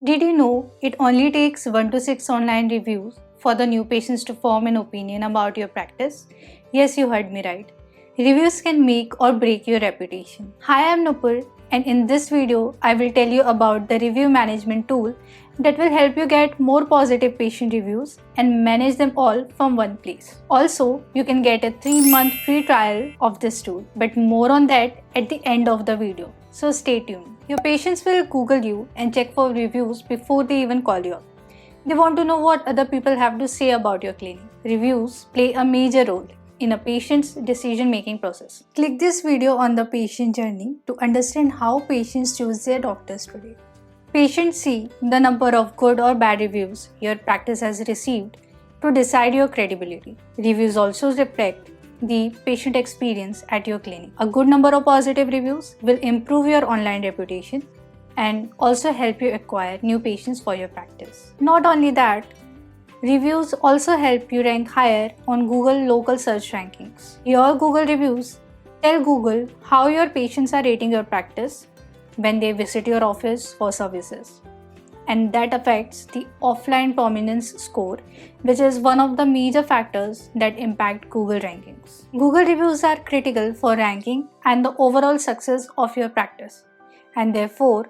Did you know it only takes 1 to 6 online reviews for the new patients to form an opinion about your practice? Yes, you heard me right. Reviews can make or break your reputation. Hi, I'm Nupur, and in this video, I will tell you about the review management tool that will help you get more positive patient reviews and manage them all from one place. Also, you can get a 3-month free trial of this tool, but more on that at the end of the video. So stay tuned. Your patients will Google you and check for reviews before they even call you up. They want to know what other people have to say about your clinic. Reviews play a major role in a patient's decision-making process. Click this video on the patient journey to understand how patients choose their doctors today. Patients see the number of good or bad reviews your practice has received to decide your credibility. Reviews also reflect the patient experience at your clinic. A good number of positive reviews will improve your online reputation and also help you acquire new patients for your practice. Not only that, reviews also help you rank higher on Google local search rankings. Your Google reviews tell Google how your patients are rating your practice when they visit your office for services. And that affects the offline prominence score, which is one of the major factors that impact Google rankings. Google reviews are critical for ranking and the overall success of your practice, and therefore,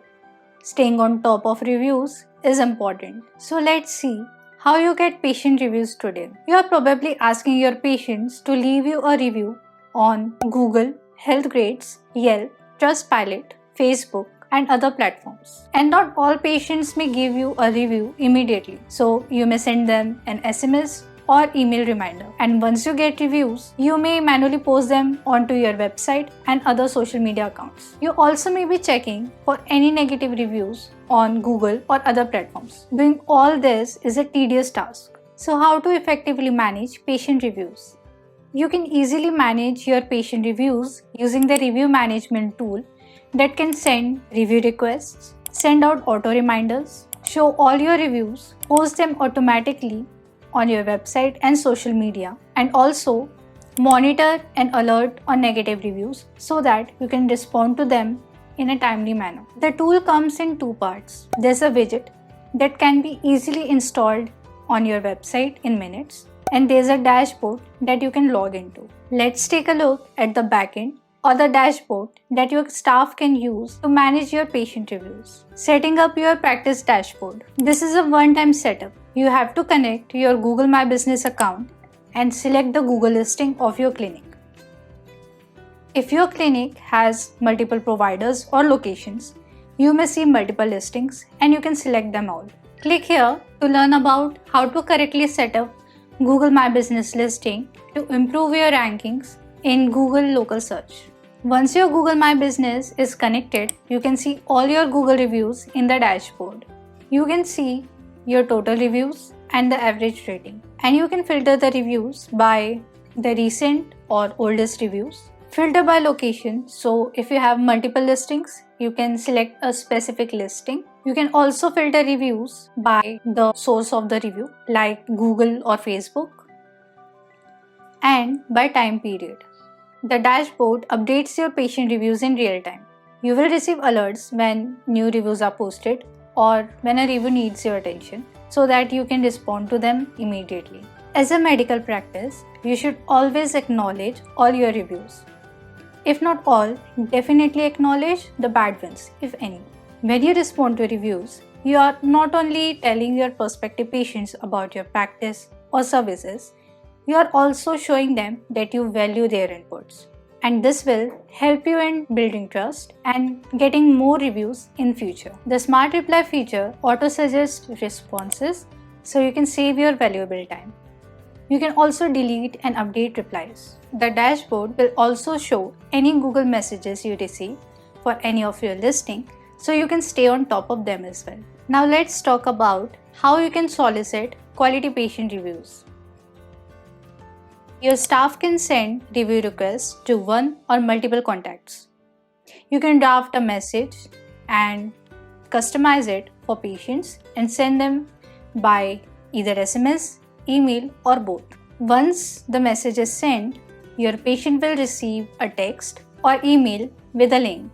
staying on top of reviews is important. So let's see how you get patient reviews today. You are probably asking your patients to leave you a review on Google, Healthgrades, Yelp, Trustpilot, Facebook, and other platforms. And not all patients may give you a review immediately. So you may send them an SMS or email reminder. And once you get reviews, you may manually post them onto your website and other social media accounts. You also may be checking for any negative reviews on Google or other platforms. Doing all this is a tedious task. So how to effectively manage patient reviews? You can easily manage your patient reviews using the review management tool that can send review requests, send out auto reminders, show all your reviews, post them automatically on your website and social media, and also monitor and alert on negative reviews so that you can respond to them in a timely manner. The tool comes in two parts. There's a widget that can be easily installed on your website in minutes, and there's a dashboard that you can log into. Let's take a look at the backend or the dashboard that your staff can use to manage your patient reviews. Setting up your practice dashboard. This is a one-time setup. You have to connect your Google My Business account and select the Google listing of your clinic. If your clinic has multiple providers or locations, you may see multiple listings and you can select them all. Click here to learn about how to correctly set up Google My Business listing to improve your rankings in Google local search. Once your Google My Business is connected, you can see all your Google reviews in the dashboard. You can see your total reviews and the average rating. And you can filter the reviews by the recent or oldest reviews. Filter by location. So if you have multiple listings, you can select a specific listing. You can also filter reviews by the source of the review, like Google or Facebook, and by time period. The dashboard updates your patient reviews in real time. You will receive alerts when new reviews are posted or when a review needs your attention so that you can respond to them immediately. As a medical practice, you should always acknowledge all your reviews. If not all, definitely acknowledge the bad ones, if any. When you respond to reviews, you are not only telling your prospective patients about your practice or services, you are also showing them that you value their inputs. And this will help you in building trust and getting more reviews in future. The Smart Reply feature auto-suggests responses so you can save your valuable time. You can also delete and update replies. The dashboard will also show any Google messages you receive for any of your listing so you can stay on top of them as well. Now let's talk about how you can solicit quality patient reviews. Your staff can send review requests to one or multiple contacts. You can draft a message and customize it for patients and send them by either SMS, email, or both. Once the message is sent, your patient will receive a text or email with a link.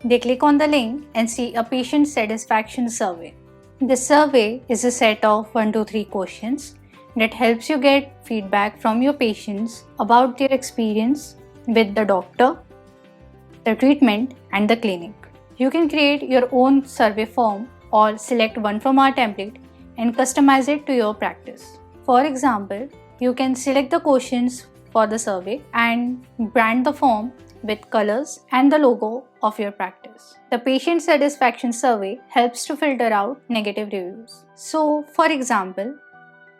They click on the link and see a patient satisfaction survey. This survey is a set of 1 to 3 questions that helps you get feedback from your patients about their experience with the doctor, the treatment, and the clinic. You can create your own survey form or select one from our template and customize it to your practice. For example, you can select the questions for the survey and brand the form with colors and the logo of your practice. The patient satisfaction survey helps to filter out negative reviews. So, for example,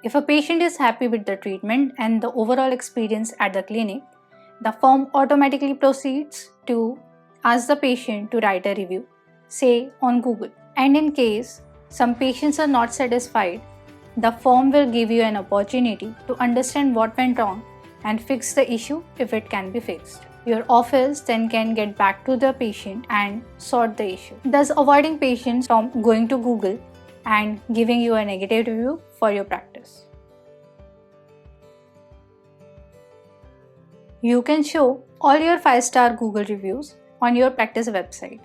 if a patient is happy with the treatment and the overall experience at the clinic, the form automatically proceeds to ask the patient to write a review, say on Google. And in case some patients are not satisfied, the form will give you an opportunity to understand what went wrong and fix the issue if it can be fixed. Your office then can get back to the patient and sort the issue, thus avoiding patients from going to Google and giving you a negative review for your practice. You can show all your 5-star Google reviews on your practice website.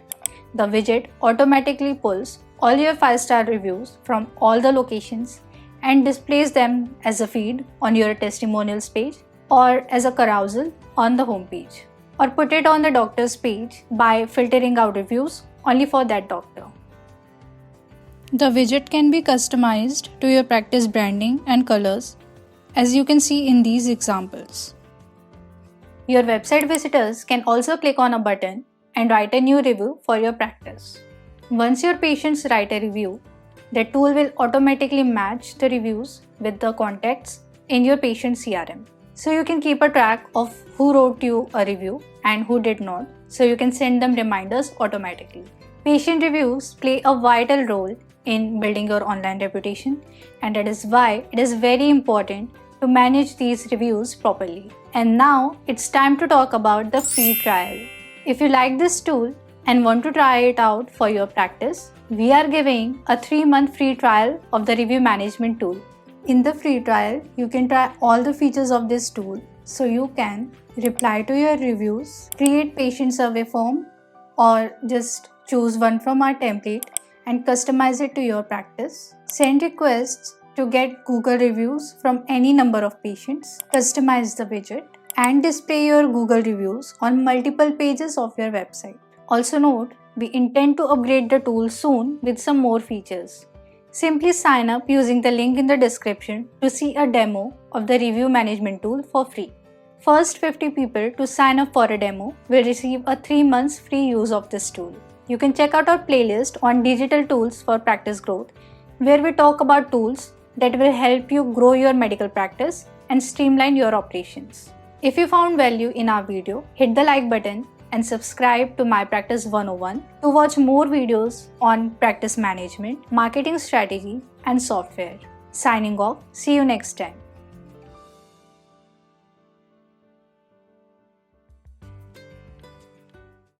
The widget automatically pulls all your 5-star reviews from all the locations and displays them as a feed on your testimonials page or as a carousel on the homepage, or put it on the doctor's page by filtering out reviews only for that doctor. The widget can be customized to your practice branding and colors, as you can see in these examples. Your website visitors can also click on a button and write a new review for your practice. Once your patients write a review, the tool will automatically match the reviews with the contacts in your patient CRM. So you can keep a track of who wrote you a review and who did not, so you can send them reminders automatically. Patient reviews play a vital role in building your online reputation, and that is why it is very important to manage these reviews properly. And now it's time to talk about the free trial. If you like this tool and want to try it out for your practice, we are giving a 3-month free trial of the review management tool. In the free trial, you can try all the features of this tool. So you can reply to your reviews, create patient survey form, or just choose one from our template and customize it to your practice. Send requests to get Google reviews from any number of patients, customize the widget, and display your Google reviews on multiple pages of your website. Also note, we intend to upgrade the tool soon with some more features. Simply sign up using the link in the description to see a demo of the review management tool for free. First 50 people to sign up for a demo will receive a 3 months free use of this tool. You can check out our playlist on digital tools for practice growth, where we talk about tools that will help you grow your medical practice and streamline your operations. If you found value in our video, hit the like button and subscribe to My Practice 101 to watch more videos on practice management, marketing strategy, and software. Signing off, see you next time.